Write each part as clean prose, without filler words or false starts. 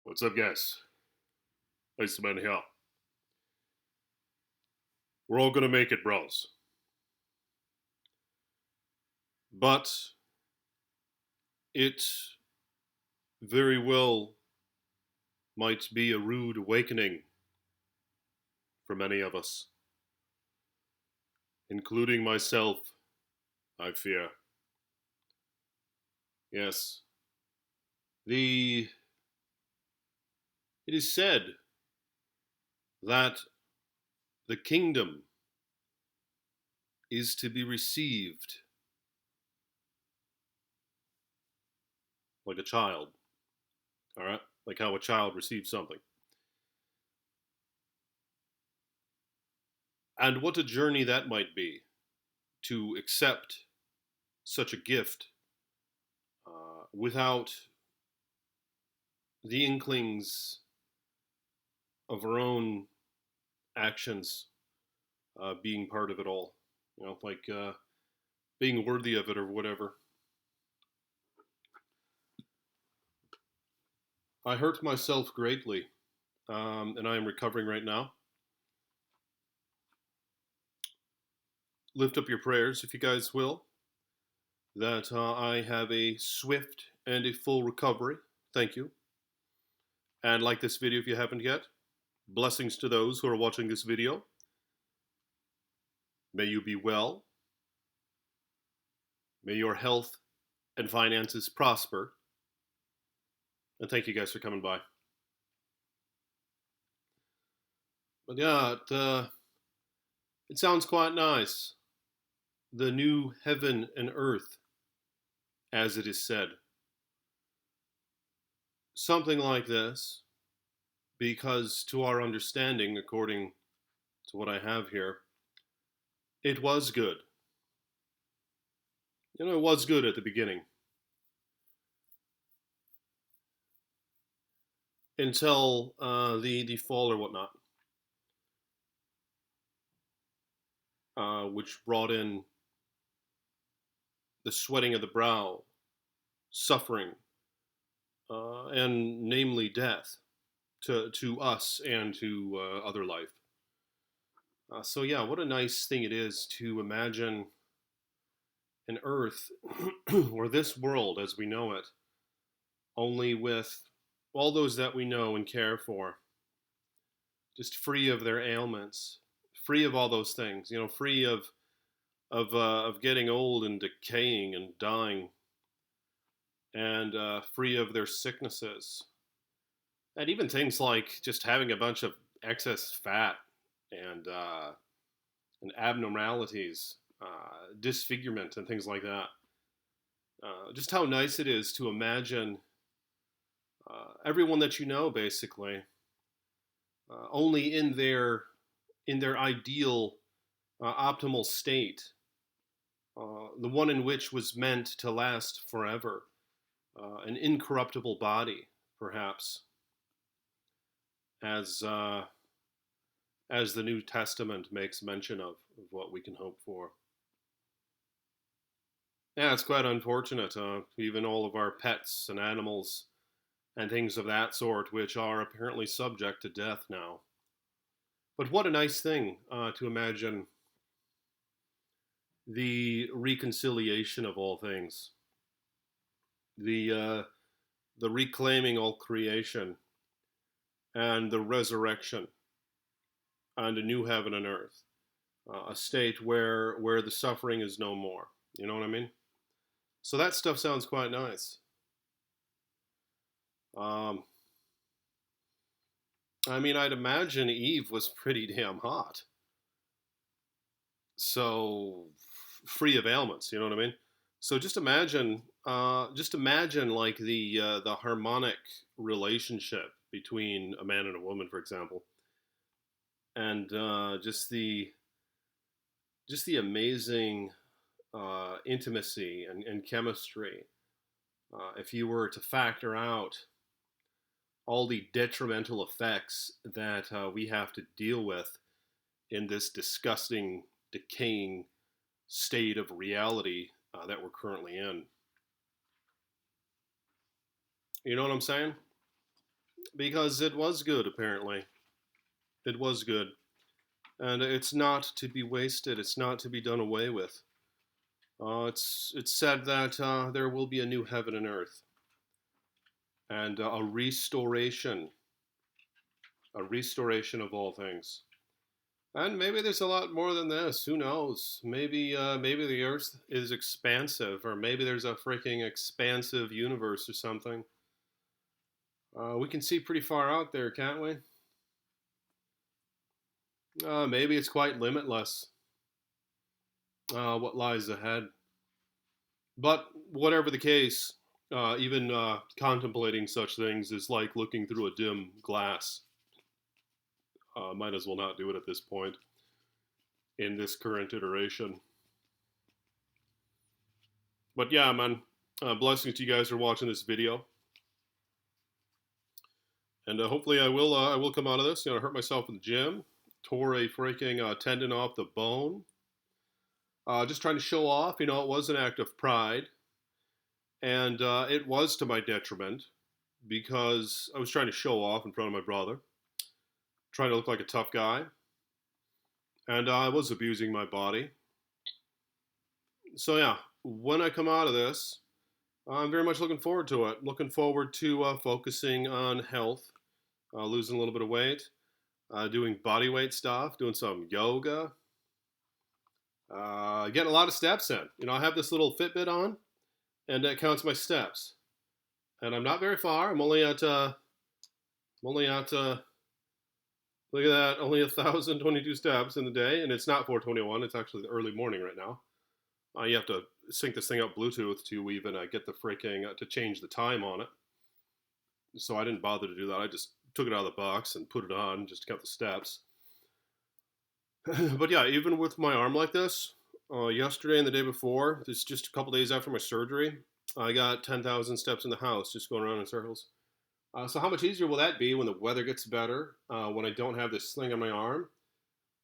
What's up, guys? ICEMAN here. We're all gonna make it, bros. But it very well might be a rude awakening for many of us, including myself, I fear. Yes. The it is said that the kingdom is to be received like a child. Alright? Like how a child receives something. And what a journey that might be to accept such a gift without the inklings of our own actions being part of it all. Like being worthy of it or whatever. I hurt myself greatly, and I am recovering right now. Lift up your prayers, if you guys will, that I have a swift and a full recovery. Thank you. And like this video if you haven't yet. Blessings to those who are watching this video. May you be well. May your health and finances prosper. And thank you guys for coming by. But yeah, it sounds quite nice. The new heaven and earth, as it is said. Something like this, because to our understanding, according to what I have here, it was good. It was good at the beginning. Until the fall or whatnot. Which brought in the sweating of the brow, suffering, and namely death to us and to other life. So yeah, what a nice thing it is to imagine an earth or this world as we know it, only with all those that we know and care for, just free of their ailments, free of all those things, free of getting old and decaying and dying, and free of their sicknesses, and even things like just having a bunch of excess fat and abnormalities, disfigurement, and things like that. Just how nice it is to imagine everyone that you know, basically, only in their ideal, optimal state, the one in which was meant to last forever, an incorruptible body, perhaps, as the New Testament makes mention of what we can hope for. Yeah, it's quite unfortunate. Even all of our pets and animals and things of that sort, which are apparently subject to death now. But what a nice thing to imagine the reconciliation of all things, the reclaiming all creation, and the resurrection, and a new heaven and earth, a state where the suffering is no more. You know what I mean? So that stuff sounds quite nice. I mean, I'd imagine Eve was pretty damn hot. So free of ailments, you know what I mean? So just imagine like the harmonic relationship between a man and a woman, for example, and just the amazing intimacy and chemistry. If you were to factor out all the detrimental effects that we have to deal with in this disgusting, decaying state of reality that we're currently in. You know what I'm saying? because it was good, apparently. It was good. And it's not to be wasted, it's not to be done away with. It's said that there will be a new heaven and earth, and a restoration of all things. And maybe there's a lot more than this. Who knows? Maybe the Earth is expansive, or maybe there's a freaking expansive universe or something. We can see pretty far out there, can't we? Maybe it's quite limitless. What lies ahead? But whatever the case, even contemplating such things is like looking through a dim glass. Might as well not do it at this point in this current iteration. But yeah, man, blessings to you guys for watching this video, and hopefully I will come out of this. I hurt myself in the gym, tore a freaking tendon off the bone. Just trying to show off. It was an act of pride, and it was to my detriment because I was trying to show off in front of my brother, trying to look like a tough guy, and I was abusing my body. So yeah, when I come out of this, I'm very much looking forward to it. Looking forward to focusing on health, losing a little bit of weight, doing body weight stuff, doing some yoga, getting a lot of steps in. I have this little Fitbit on, and it counts my steps. And I'm not very far. I'm only at look at that, only 1,022 steps in the day, and it's not 421. It's actually the early morning right now. You have to sync this thing up Bluetooth to even get the freaking to change the time on it. So I didn't bother to do that. I just took it out of the box and put it on just to count the steps. But yeah, even with my arm like this, yesterday and the day before, this just a couple days after my surgery, I got 10,000 steps in the house just going around in circles. So how much easier will that be when the weather gets better, when I don't have this sling on my arm,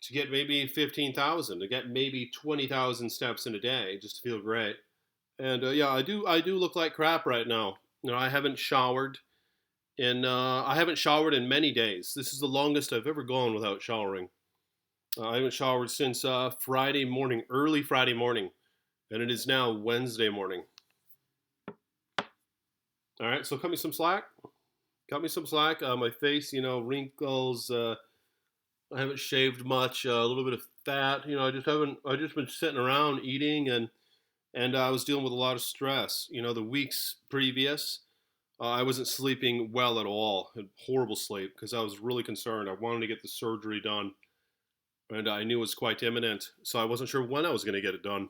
to get maybe 15,000, to get maybe 20,000 steps in a day, just to feel great. And yeah, I do look like crap right now. I haven't showered in many days. This is the longest I've ever gone without showering. I haven't showered since Friday morning, early Friday morning, and it is now Wednesday morning. All right, so cut me some slack. Cut me some slack. My face, wrinkles. I haven't shaved much. A little bit of fat. I just been sitting around eating, and I was dealing with a lot of stress. The weeks previous, I wasn't sleeping well at all. I had horrible sleep because I was really concerned. I wanted to get the surgery done, and I knew it was quite imminent. So I wasn't sure when I was going to get it done.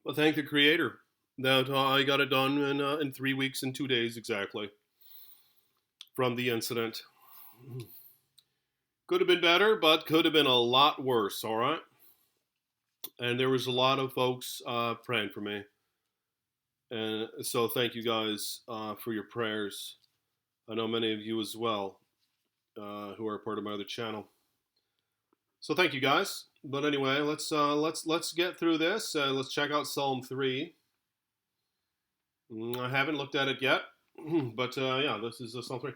But thank the Creator that I got it done in 3 weeks and 2 days exactly from the incident. Could have been better, but could have been a lot worse, all right? And there was a lot of folks praying for me. And so thank you guys for your prayers. I know many of you as well who are a part of my other channel. So thank you guys. But anyway, let's get through this. Let's check out Psalm 3. I haven't looked at it yet, but yeah, this is Psalm 3.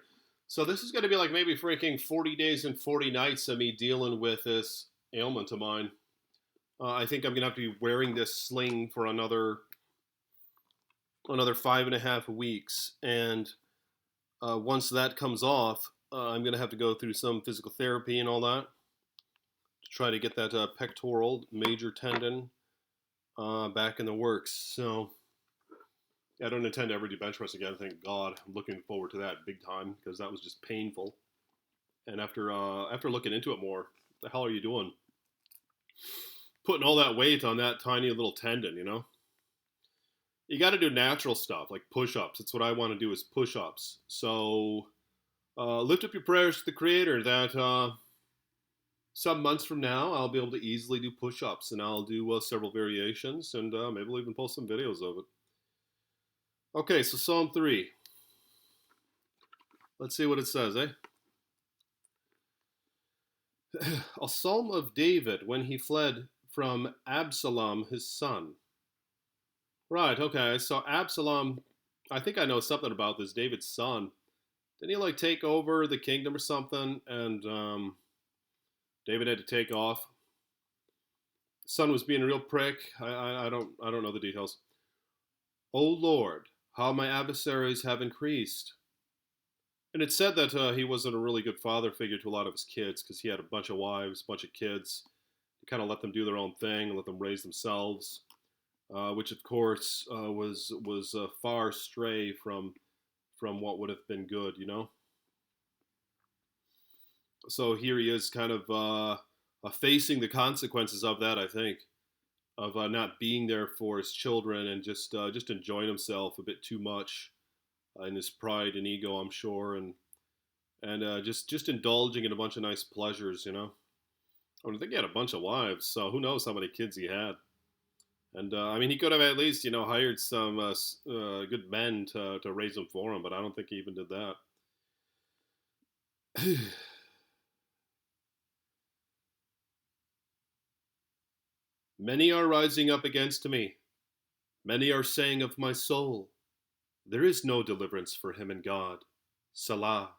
So this is going to be like maybe freaking 40 days and 40 nights of me dealing with this ailment of mine. I think I'm going to have to be wearing this sling for another 5.5 weeks. And once that comes off, I'm going to have to go through some physical therapy and all that to try to get that pectoral major tendon back in the works. So I don't intend to ever do bench press again, thank God. I'm looking forward to that big time because that was just painful. And after looking into it more, what the hell are you doing? Putting all that weight on that tiny little tendon, You got to do natural stuff like push-ups. That's what I want to do is push-ups. So lift up your prayers to the Creator that some months from now I'll be able to easily do push-ups, and I'll do several variations, and maybe we'll even post some videos of it. Okay, so Psalm 3. Let's see what it says, A psalm of David when he fled from Absalom, his son. Right, okay, so Absalom I think I know something about this. David's son. Didn't he like take over the kingdom or something? And David had to take off. The son was being a real prick. I don't know the details. O Lord, how my adversaries have increased. And it said that he wasn't a really good father figure to a lot of his kids because he had a bunch of wives, a bunch of kids. He kind of let them do their own thing, let them raise themselves, which of course was far stray from what would have been good, you know. So here he is, kind of facing the consequences of that. I think of not being there for his children and just enjoying himself a bit too much in his pride and ego, I'm sure, and just indulging in a bunch of nice pleasures, you know. I think he had a bunch of wives, so who knows how many kids he had. And I mean, he could have at least, you know, hired some good men to raise them for him, but I don't think he even did that. Many are rising up against me. Many are saying of my soul, there is no deliverance for him in God. Salah.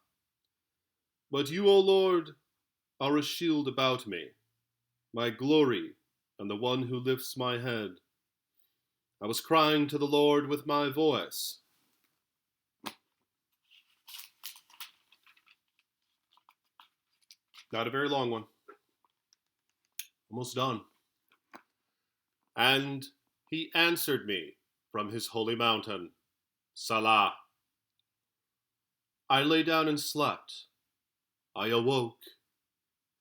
But you, O Lord, are a shield about me, my glory, and the one who lifts my head. I was crying to the Lord with my voice. Not a very long one. Almost done. And he answered me from his holy mountain. Salah. I lay down and slept. I awoke,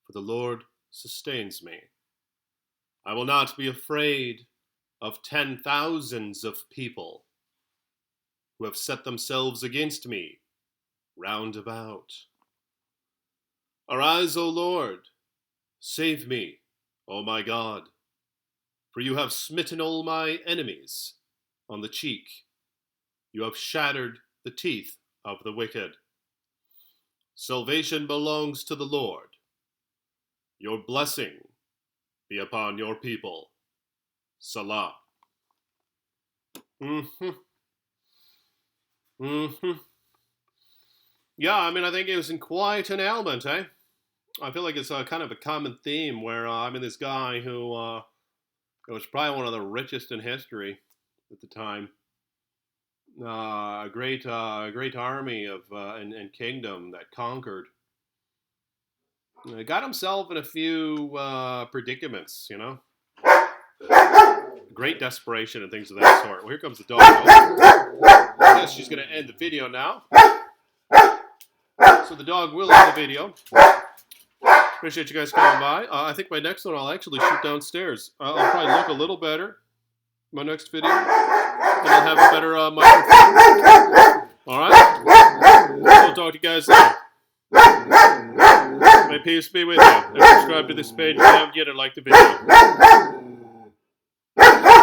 for the Lord sustains me. I will not be afraid of 10,000s of people who have set themselves against me round about. Arise, O Lord, save me, O my God, for you have smitten all my enemies on the cheek. You have shattered the teeth of the wicked. Salvation belongs to the Lord. Your blessing be upon your people. Salah. Yeah, I mean, I think it was in quite an element, eh? I feel like it's kind of a common theme where I mean, this guy who was probably one of the richest in history at the time. A great army of and kingdom that conquered. Got himself in a few predicaments, you know. Great desperation and things of that sort. Well, here comes the dog. I guess she's going to end the video now. So the dog will end the video. Appreciate you guys coming by. I think my next one I'll actually shoot downstairs. I'll probably look a little better in my next video. And I'll have a better microphone. Alright? I'll talk to you guys later. May peace be with you. And subscribe to this page if you haven't yet and like the video.